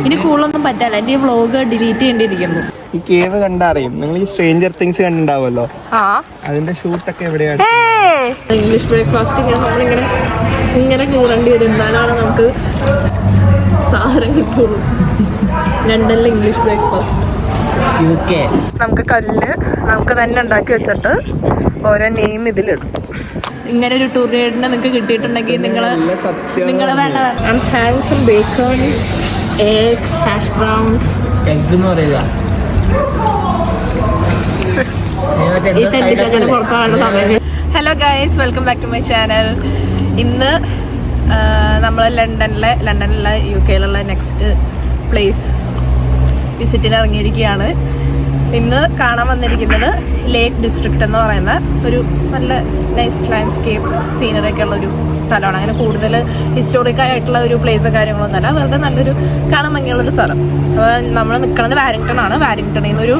ഇനി കൂടുതലൊന്നും പറ്റാല്ല. എന്റെ ഈ വ്ളോഗ് ഡിലീറ്റ് ചെയ്യേണ്ടിയിരിക്കുന്നു. ഈ കേവ് കണ്ടറിയും. നിങ്ങൾ ഈ സ്ട്രേഞ്ചർ തിങ്സ് കണ്ടിണ്ടാവുമല്ലോ, അതിന്റെ ഷൂട്ടൊക്കെ എവിടെയാണ്? ഇംഗ്ലീഷ് ബ്രേക്ക്ഫാസ്റ്റ് നമ്മളിങ്ങനെ ഇങ്ങനെ കീറേണ്ടി വരും, എന്നാലാണ് നമുക്ക് സാധനം കിട്ടുള്ളൂ. ലണ്ടനിലെ ഇംഗ്ലീഷ് ബ്രേക്ക്ഫാസ്റ്റ്. നമുക്ക് കല്ല് നമുക്ക് തന്നെ ഉണ്ടാക്കി വെച്ചിട്ട് ഓരോ നെയിം ഇതിലിടും. ഇങ്ങനെ ഒരു ടൂർ ഗൈഡിനെ നിങ്ങൾക്ക് കിട്ടിയിട്ടുണ്ടെങ്കിൽ നിങ്ങൾ വേണ്ട have some bacons, egg, hash browns. Egg എന്ന് പറയുക ഈ തട്ടിച്ചങ്ങനെ പുറത്താനുള്ള സമയം. Hello guys, welcome back to my channel. ഇന്ന് നമ്മൾ ലണ്ടനിലുള്ള UK നെക്സ്റ്റ് പ്ലേസ് വിസിറ്റിന് ഇറങ്ങിയിരിക്കുകയാണ്. ഇന്ന് കാണാൻ വന്നിരിക്കുന്നത് ലേക്ക് ഡിസ്ട്രിക്റ്റ് എന്ന് പറയുന്ന ഒരു നല്ല നൈസ് ലാൻഡ്സ്കേപ്പ് സീനറി ഒക്കെ ഉള്ളൊരു സ്ഥലമാണ്. അങ്ങനെ കൂടുതൽ ഹിസ്റ്റോറിക്കായിട്ടുള്ള ഒരു പ്ലേസ് കാര്യങ്ങളൊന്നുമല്ല, വെറുതെ നല്ലൊരു കാണാൻ ഭംഗിയുള്ളൊരു സ്ഥലം. അപ്പോൾ നമ്മൾ നിൽക്കുന്നത് വാരിങ്ടൺ. വാരിങ്ടണിൽ നിന്ന് ഒരു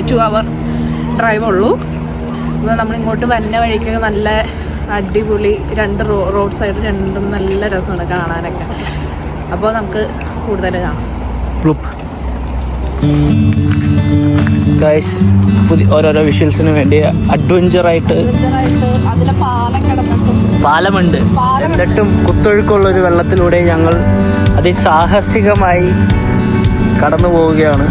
2 hour ഡ്രൈവ് ഉള്ളൂ. അപ്പോൾ നമ്മളിങ്ങോട്ട് വന്ന വഴിക്ക് നല്ല അടിപൊളി 2 റോഡ് സൈഡ് രണ്ടും നല്ല രസമാണ് കാണാനൊക്കെ. അപ്പോൾ നമുക്ക് കൂടുതൽ കാണാം. ഗൈസ്, ഓരോരോ വിഷ്വൽസിന് വേണ്ടി അഡ്വഞ്ചറായിട്ട് പാലമുണ്ട്. എന്നിട്ടും കുത്തൊഴുക്കുള്ളൊരു വെള്ളത്തിലൂടെ ഞങ്ങൾ അതിസാഹസികമായി കടന്നു പോവുകയാണ്.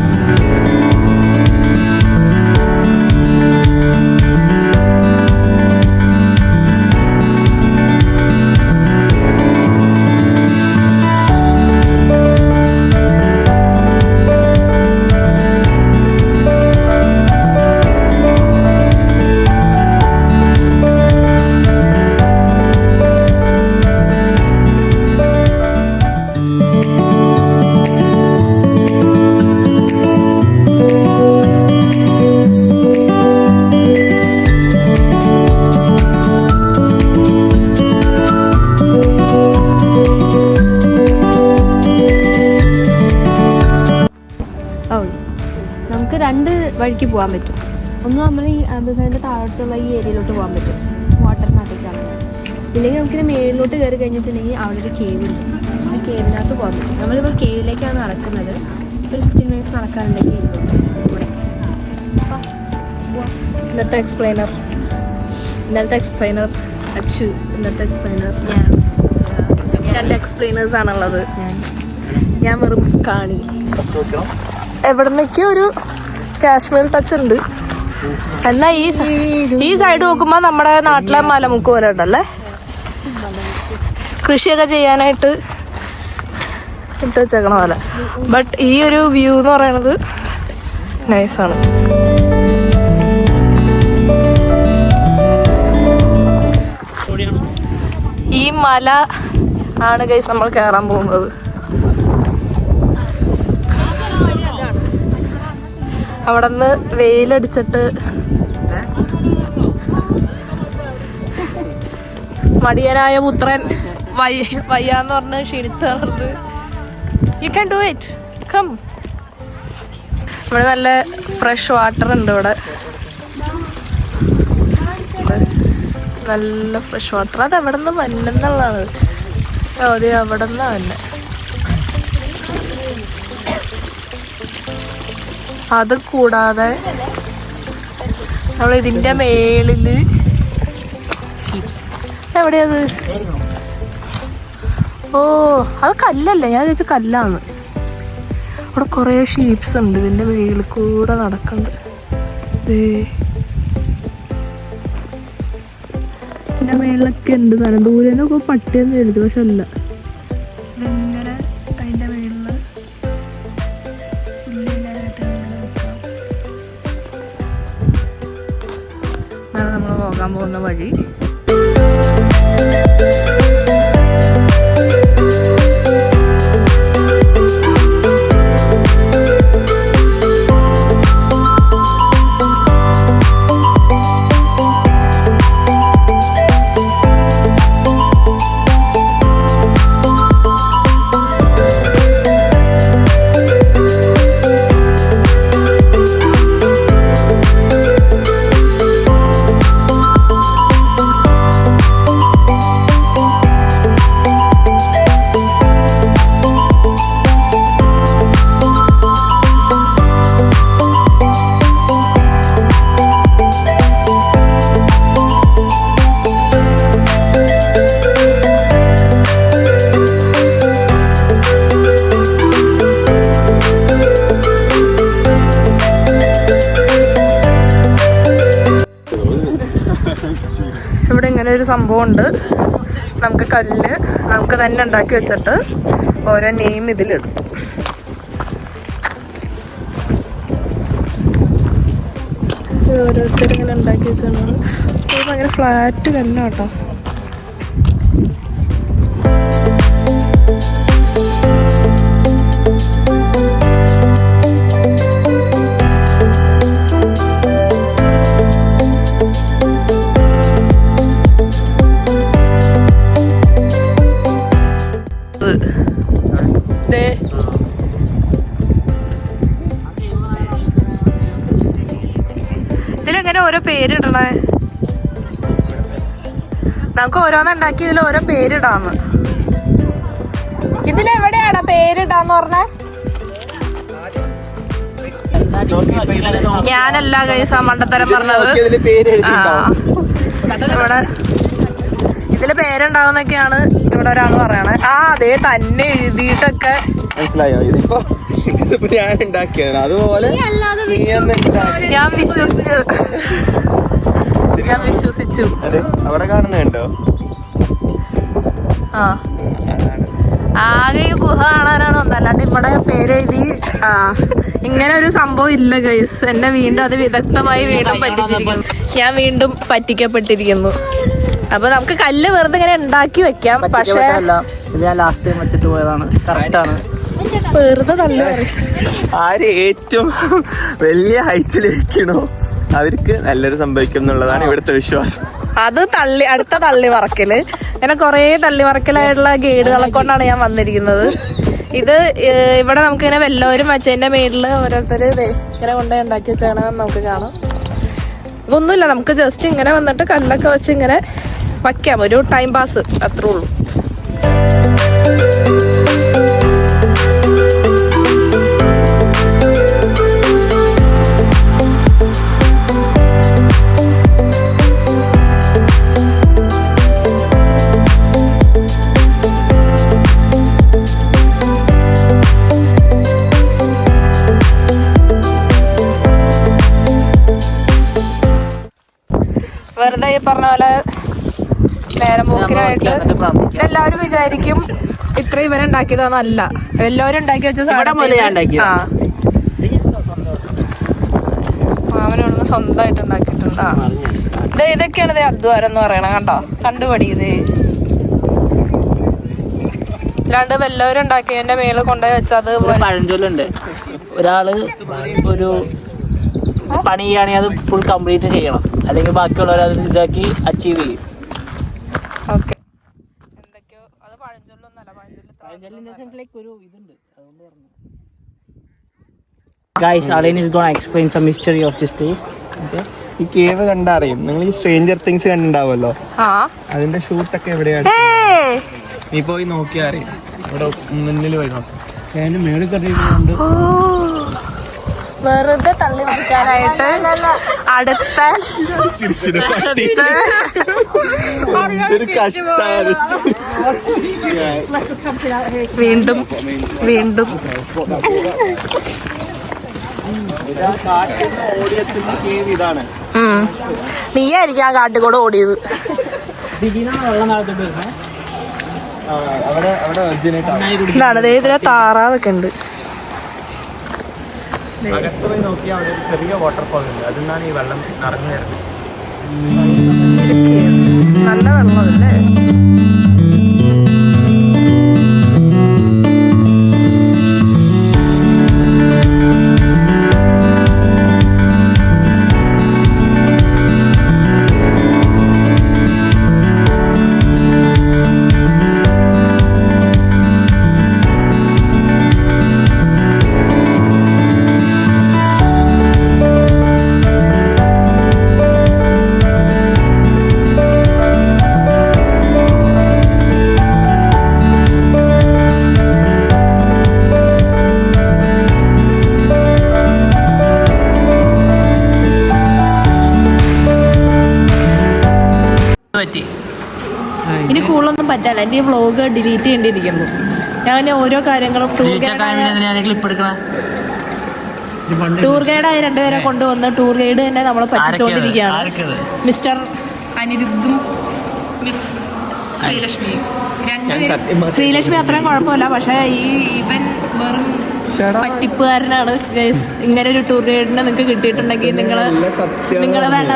നമുക്ക് 2 വഴിക്ക് പോകാൻ പറ്റും. ഒന്ന് നമ്മൾ ഈ ആംബുലൻസിൻ്റെ താഴോട്ടുള്ള ഈ ഏരിയയിലോട്ട് പോകാൻ പറ്റും, വാട്ടറിനകത്തേക്കാണ്. ഇല്ലെങ്കിൽ നമുക്കിത് മേളിലോട്ട് കയറി കഴിഞ്ഞിട്ടുണ്ടെങ്കിൽ അവിടെ ഒരു കേവ് ഉണ്ട്. ആ കേവിനകത്ത് പോകാൻ പറ്റും. നമ്മളിപ്പോൾ കേവിലേക്കാണ് നടക്കുന്നത്. ഒരു 15 minutes നടക്കാറുണ്ടെങ്കിൽ ഇവിടെ. ഇന്നത്തെ എക്സ്പ്ലെയിനർ അച്ചു, ഇന്നത്തെ എക്സ്പ്ലെയിനർ ഞാൻ. 2 എക്സ്പ്ലെയിനേഴ്സാണുള്ളത്. ഞാൻ വെറും കാണി. എവിടെ നിന്നൊക്കെ ഒരു കാശ്മീർ ടച്ച് ഉണ്ട്. എന്നാ ഈ സൈഡ് നോക്കുമ്പോൾ നമ്മുടെ നാട്ടിലെ മലമുക്ക് പോലെ ഉണ്ടല്ലേ, കൃഷിയൊക്കെ ചെയ്യാനായിട്ട് ഇട്ട് വെച്ചേക്കണ പോലെ. ബട്ട് ഈ ഒരു വ്യൂ എന്ന് പറയുന്നത് നൈസാണ്. ഈ മല ആണ് ഗൈസ് നമ്മൾ കയറാൻ പോകുന്നത്. അവിടെ നിന്ന് വെയിലടിച്ചിട്ട് മടിയനായ പുത്രൻ വയ്യാന്ന് പറഞ്ഞ് ക്ഷീണിച്ചത്. You can do it, come. ഇവിടെ നല്ല ഫ്രഷ് വാട്ടർ ഉണ്ട്. ഇവിടെ നല്ല ഫ്രഷ് വാട്ടർ. അത് എവിടെ നിന്ന് വന്നെന്നുള്ളതാണ്. അതെ, അവിടെ നിന്നാണ് വന്നെ. അത് കൂടാതെ നമ്മൾ ഇതിൻ്റെ മേളില് എവിടെയത്? ഓ, അത് കല്ലല്ലേ? ഞാൻ വിചാരിച്ച കല്ലാണ്. അവിടെ കുറേ ഷീപ്സ് ഉണ്ട്. ഇതിൻ്റെ മേളിൽ കൂടെ നടക്കുന്നുണ്ട്. ഇതിൻ്റെ മേളിലൊക്കെ ഉണ്ട് സാധനം. ദൂരെ നിന്നൊക്കെ പട്ടിയെന്ന് എഴുതി, പക്ഷെ അല്ല. ഇതിങ്ങനെ അതിൻ്റെ മേളിൽ നമ്മൾ പോകാൻ പോകുന്ന വഴി. ഒരു സംഭവം ഉണ്ട്. നമുക്ക് കല്ല് നമുക്ക് തന്നെ ഉണ്ടാക്കി വെച്ചിട്ട് ഓരോ നെയിം ഇതിലിടും. ഓരോരുത്തരിങ്ങനെ ഉണ്ടാക്കി വെച്ചാണ്. ഭയങ്കര ഫ്ലാറ്റ് കല്ലാട്ടോ. ഇതിലെങ്ങനെ ഓരോ പേരിടണേ? നമുക്ക് ഓരോന്നുണ്ടാക്കി ഇതിൽ ഓരോ പേരിടാന്ന്. ഇതിലെവിടെയാടാ പേരിടാന്ന് പറഞ്ഞേ? ഞാനല്ല കൈസ മണ്ടത്തരം പറഞ്ഞത്. ഇവിടെ ഇതില് പേരുണ്ടാവുന്നൊക്കെയാണ് ഇവിടെ ഒരാൾ പറയണേ. അതേ തന്നെ എഴുതിയിട്ടൊക്കെ. മനസ്സിലായോ? ഇതിപ്പോ ഞാൻ ഉണ്ടാക്കിയത് അതുപോലെ ഞാൻ വിശ്വസിച്ചു. അവിടെ കാണുന്നുണ്ടോ? ആകെ ഈ ഗുഹ കാണാനാണ് ഒന്ന്, അല്ലാണ്ട് ഇവിടെ പേരെഴുതി ഇങ്ങനെ ഒരു സംഭവം ഇല്ല ഗൈസ്. എന്നെ വീണ്ടും അത് വിദഗ്ധമായി വീണ്ടും പറ്റിച്ചിരിക്കുന്നു. ഞാൻ വീണ്ടും പറ്റിക്കപ്പെട്ടിരിക്കുന്നു. അപ്പൊ നമുക്ക് കല്ല് വെറുതെ ഇങ്ങനെ ഉണ്ടാക്കി വെക്കാം. പക്ഷേ ലാസ്റ്റ് ടൈം വെച്ചിട്ട് പോയതാണ്. കറക്റ്റാണ്. വെറുതെ തള്ളി ആര് ഏറ്റവും വലിയ ഹൈറ്റിൽ വെക്കണോ അവർക്ക് നല്ലൊരു സംഭവിക്കും എന്നുള്ളതാണ് ഇവിടുത്തെ വിശ്വാസം. അത് അടുത്ത തള്ളി മറക്കല്. അങ്ങനെ കുറെ തള്ളി മറക്കലായിട്ടുള്ള ഗൈഡുകളെ കൊണ്ടാണ് ഞാൻ വന്നിരിക്കുന്നത്. ഇത് ഇവിടെ നമുക്കിങ്ങനെ വല്ലവരും വെച്ചതിന്റെ മേളില് ഓരോരുത്തര് ഇങ്ങനെ കൊണ്ടുപോയി ഉണ്ടാക്കി വെച്ചാണ് നമുക്ക് കാണാം. ഒന്നുമില്ല, നമുക്ക് ജസ്റ്റ് ഇങ്ങനെ വന്നിട്ട് കല്ലൊക്കെ വെച്ച് ഇങ്ങനെ വയ്ക്കാം. ഒരു ടൈം പാസ്, അത്രേ ഉള്ളൂ. വെറുതെ ഈ പറഞ്ഞ പോലെ നേരം പോക്കിനായിട്ട് എല്ലാവരും വിചാരിക്കും ഇത്ര ഇവരുണ്ടാക്കിയതൊന്നല്ല. എല്ലാവരും ഉണ്ടാക്കി വെച്ച മാമനോടൊന്ന് സ്വന്തമായിട്ട് ഉണ്ടാക്കിയിട്ടുണ്ടാ. ഇതൊക്കെയാണ് അധ്വാനം എന്ന് പറയണ. കണ്ടോ, കണ്ടുപടി. ഇത് അല്ലാണ്ട് വല്ലവരും ഉണ്ടാക്കിയതിന്റെ മേല് കൊണ്ടുപോയി വെച്ചത് പഴഞ്ചൊല്ലുണ്ട്. ഒരാള് ഒരു പണി ചെയ്യുകയാണെങ്കിൽ അത് ഫുൾ കംപ്ലീറ്റ് ചെയ്യണം, അല്ലെങ്കിൽ ബാക്കിയുള്ളവർ അത് ഇതാക്കി അച്ചീവ് ചെയ്യും. ഓക്കെ, എന്തൊക്കെയോ അത് പഴഞ്ചൊല്ലൊന്നല്ല. Guys, Alain is going to explain some mystery of this place. Okay. ഈ കേവ് കണ്ടറിയും. നിങ്ങൾ ഈ സ്ട്രേഞ്ചർ തിങ്സ് കണ്ടിണ്ടാവുമല്ലോ, അതിന്റെ ഷൂട്ടൊക്കെ എവിടെയാണ്? നീ പോയി നോക്കിയാ അറിയാം. ഇവിടെ മുന്നിൽ പോയി നോക്കാം. മേളിൽ കണ്ടിട്ടുണ്ട്. വെറുതെ തള്ളി മറിക്കാനായിട്ട് അടുത്ത വീണ്ടും വീണ്ടും നീയായിരിക്കും ആ കാട്ടിൽ കൂടെ ഓടിയത്. ഇതാണ് ഇതിലെ താറാവൊക്കെ ഉണ്ട്. അകത്ത് പോയി നോക്കിയാൽ അവിടെ ഒരു ചെറിയ വാട്ടർഫോൾ ഉണ്ട്. അതിൽ നിന്നാണ് ഈ വെള്ളം നിറഞ്ഞു വരുന്നത്. നല്ല വെള്ളമല്ലേ? ഇനി കൂടുതലൊന്നും പറ്റാല്ല. എൻ്റെ ഈ വ്ളോഗ് ഡിലീറ്റ് ചെയ്യേണ്ടിയിരിക്കുന്നു. ഞാൻ ഓരോ കാര്യങ്ങളും ടൂർ ഗൈഡായി രണ്ടുപേരെ കൊണ്ടുവന്ന് ടൂർ ഗൈഡ് തന്നെ നമ്മളെ പറ്റിച്ചുകൊണ്ടിരിക്കുകയാണ്. മിസ്റ്റർ അനിരുദ്ധും മിസ് ശ്രീലക്ഷ്മി ഞാൻ സത്യം പറഞ്ഞാ ശ്രീലക്ഷ്മി അത്രയും കുഴപ്പമില്ല, പക്ഷേ ഇവൻ വെറും പറ്റിപ്പുകാരനാണ് ഗൈസ്. ഇങ്ങനെ ഒരു ടൂർ ഗൈഡിനെ നിങ്ങൾക്ക് കിട്ടിയിട്ടുണ്ടെങ്കിൽ നിങ്ങൾ വേണ്ട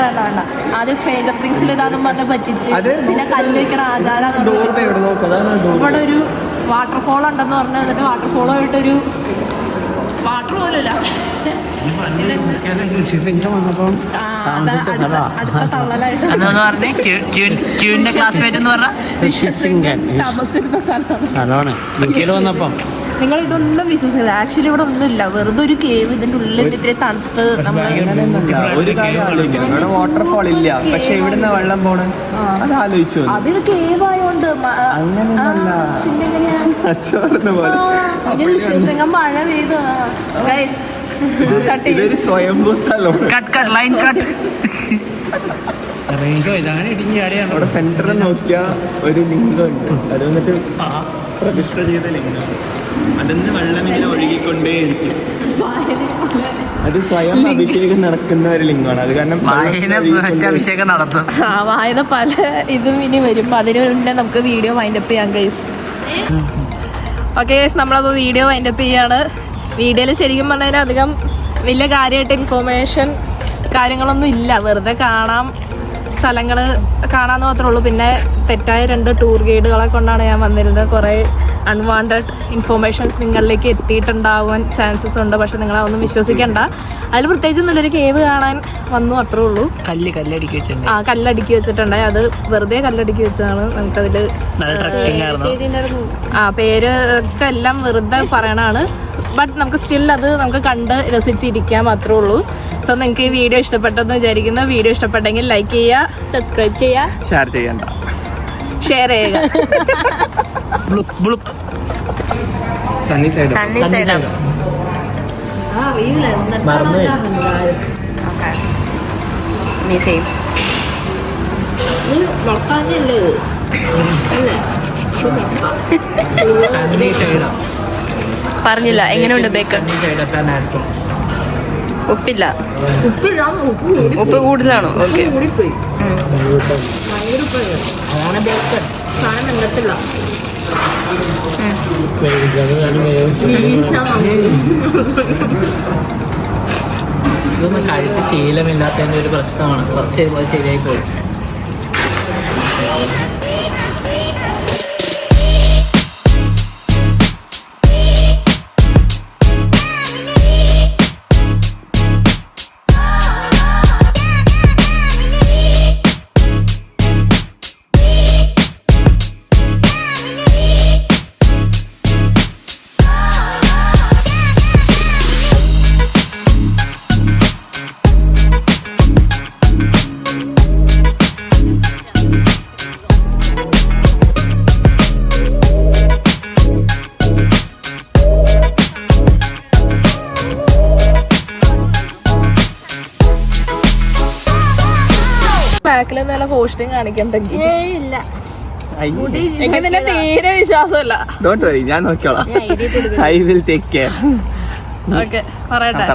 ആദ്യം സ്ട്രേഞ്ചർ തിങ്സിൽ ഇതാന്നും പറഞ്ഞ് പറ്റിച്ച് പിന്നെ കല്ല് വയ്ക്കണ ആചാരം ഇവിടെ ഒരു വാട്ടർഫോൾ ഉണ്ടെന്ന് പറഞ്ഞ് എന്നിട്ട് വാട്ടർഫോളുമായിട്ടൊരു വാട്ടർ പോലുമില്ല അടുത്ത തള്ളലായിട്ട് താമസിച്ചിരുന്ന സ്ഥലമാണ്. നിങ്ങൾ ഇതൊന്നും വിശ്വസിക്കില്ല, ആക്ച്വലി ഇവിടെ ഒന്നുമില്ല, വെറുതെ ഒരു കേവ്. ഇതിന്റെ ഉള്ളിൽ ഇത്തിരി തണുത്ത് ഒരു കാര്യം ആലോചിക്കണം, വാട്ടർഫോൾ ഇല്ല, പക്ഷെ ഇവിടുന്ന് വെള്ളം പോണ് അത് ആലോചിച്ചു. അതിൽ കേവ് ആയോണ്ട് പിന്നെങ്ങനെയാണ് മഴ പെയ്തു. ഇതൊരു സ്വയംഭൂ സ്ഥലമാണ്. അവിടെ സെന്ററിൽ നോക്കിയാ ഒരു ലിംഗമുണ്ട്, അത് വന്നിട്ട് പ്രതിഷ്ഠ ചെയ്ത ലിംഗം. അതെന്ന് വെള്ളം ഇങ്ങനെ ഒഴുകിക്കൊണ്ടേയിരിക്കും. അത് സ്വയം അഭിഷേകം നടക്കുന്ന ഒരു ലിംഗമാണ്. അത് കാരണം അഭിഷേകം നടത്തും. വായന പല ഇതും ഇനി വരും. അതിന് മുന്നേ നമുക്ക് വീഡിയോ വൈൻഡപ്പ് ചെയ്യാം ഗൈസ്. ഓക്കെ ഗൈസ്, നമ്മളപ്പോൾ വീഡിയോ വൈൻഡപ്പ് ചെയ്യാണ്. വീഡിയോയിൽ ശരിക്കും പറഞ്ഞാൽ അധികം വലിയ കാര്യമായിട്ട് ഇൻഫോർമേഷൻ കാര്യങ്ങളൊന്നും ഇല്ല, വെറുതെ കാണാം, സ്ഥലങ്ങൾ കാണാമെന്ന് മാത്രമേ ഉള്ളൂ. പിന്നെ തെറ്റായ 2 ടൂർ ഗൈഡുകളെ കൊണ്ടാണ് ഞാൻ വന്നിരുന്നത്. കുറേ അൺവാണ്ടഡ് ഇൻഫോർമേഷൻസ് നിങ്ങളിലേക്ക് എത്തിയിട്ടുണ്ടാവാൻ ചാൻസസ് ഉണ്ട്, പക്ഷെ നിങ്ങളതൊന്നും വിശ്വസിക്കണ്ട. അതിൽ പ്രത്യേകിച്ചൊന്നുമില്ലൊരു കേവ് കാണാൻ വന്നു, അത്രേ ഉള്ളൂ. കല്ലടുക്കി വെച്ചിട്ടുണ്ട്. കല്ലടുക്കി വെച്ചിട്ടുണ്ടായി, അത് വെറുതെ കല്ലടുക്കി വെച്ചതാണ്. നമുക്കതിൽ പേര് ഒക്കെ എല്ലാം വെറുതെ പറയണതാണ്. ബട്ട് നമുക്ക് സ്റ്റിൽ അത് നമുക്ക് കണ്ട് രസിച്ചിരിക്കാം, അത്രേ ഉള്ളൂ. സോ നിങ്ങൾക്ക് ഈ വീഡിയോ ഇഷ്ടപ്പെട്ടെന്ന് വിചാരിക്കുന്നു. വീഡിയോ ഇഷ്ടപ്പെട്ടെങ്കിൽ ലൈക്ക് ചെയ്യുക, സബ്സ്ക്രൈബ് ചെയ്യുക, ഷെയർ ചെയ്യണ്ട, ഷെയർ ചെയ്യുക. സണ്ണി സൈഡ് പറഞ്ഞില്ല എങ്ങനെയുണ്ട് ബേക്കൺ? ഉപ്പില്ല, ഉപ്പ് കൂടുതലാണോ? ഓക്കെ, കൂടിപ്പോയി. ഇതൊന്നും കഴിച്ച ശീലമില്ലാത്തതിൻ്റെ ഒരു പ്രശ്നമാണ്. കുറച്ച് കഴിയുമ്പോൾ ശരിയായി പോകും. ബാക്കിൽ നല്ല കോസ്റ്റ്യൂം കാണിക്കണ്ടെങ്കിൽ തീരെ വിശ്വാസമില്ല. ഡോണ്ട് വറി, ഞാൻ നോക്കിയോളാം. I will take care. Okay, പറയട്ടെ.